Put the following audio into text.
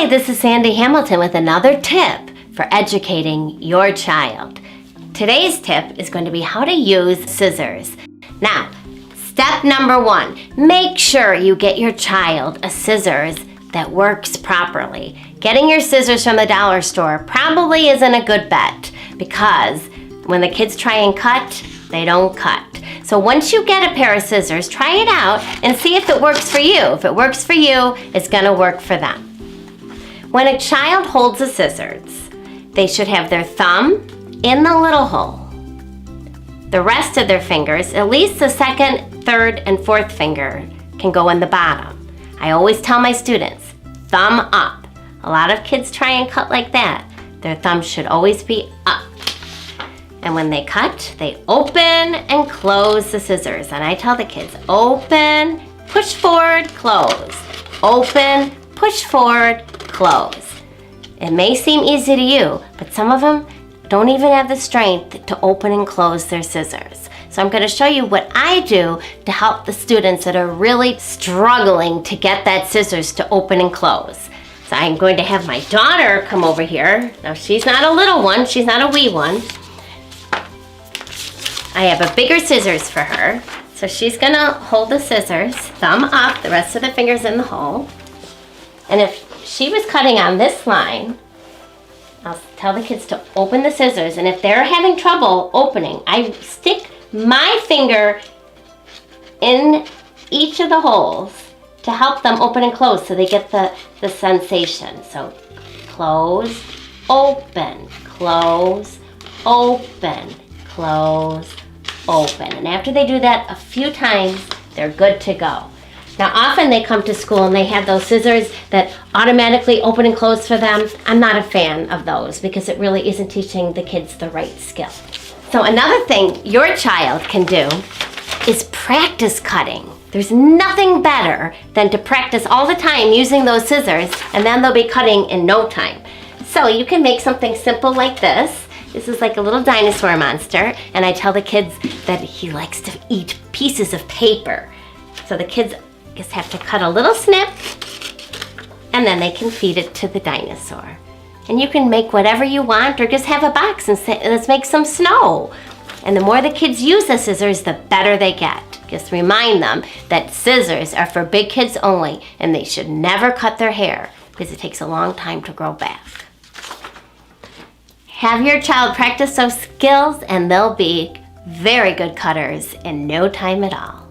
Hi, this is Sandy Hamilton with another tip for educating your child. Today's tip is going to be how to use scissors. Now, step number 1, make sure you get your child a scissors that works properly. Getting your scissors from the dollar store probably isn't a good bet because when the kids try and cut, they don't cut. So once you get a pair of scissors, try it out and see if it works for you. If it works for you, it's gonna work for them. When a child holds the scissors, they should have their thumb in the little hole. The rest of their fingers, at least the second, third, and fourth finger, can go in the bottom. I always tell my students, thumb up. A lot of kids try and cut like that. Their thumb should always be up. And when they cut, they open and close the scissors. And I tell the kids, open, push forward, close. Open, push forward, close. It may seem easy to you, but some of them don't even have the strength to open and close their scissors. So I'm going to show you what I do to help the students that are really struggling to get that scissors to open and close. So I'm going to have my daughter come over here. Now she's not a little one, she's not a wee one. I have a bigger scissors for her. So she's gonna hold the scissors, thumb up, the rest of the fingers in the hole. And if she was cutting on this line, I'll tell the kids to open the scissors. And if they're having trouble opening, I stick my finger in each of the holes to help them open and close so they get the sensation. So close, open, close, open, close, open. And after they do that a few times, they're good to go. Now often they come to school and they have those scissors that automatically open and close for them. I'm not a fan of those because it really isn't teaching the kids the right skill. So another thing your child can do is practice cutting. There's nothing better than to practice all the time using those scissors, and then they'll be cutting in no time. So you can make something simple like this. This is like a little dinosaur monster, and I tell the kids that he likes to eat pieces of paper. So the kids just have to cut a little snip, and then they can feed it to the dinosaur. And you can make whatever you want, or just have a box and say, let's make some snow. And the more the kids use the scissors, the better they get. Just remind them that scissors are for big kids only, and they should never cut their hair because it takes a long time to grow back. Have your child practice those skills and they'll be very good cutters in no time at all.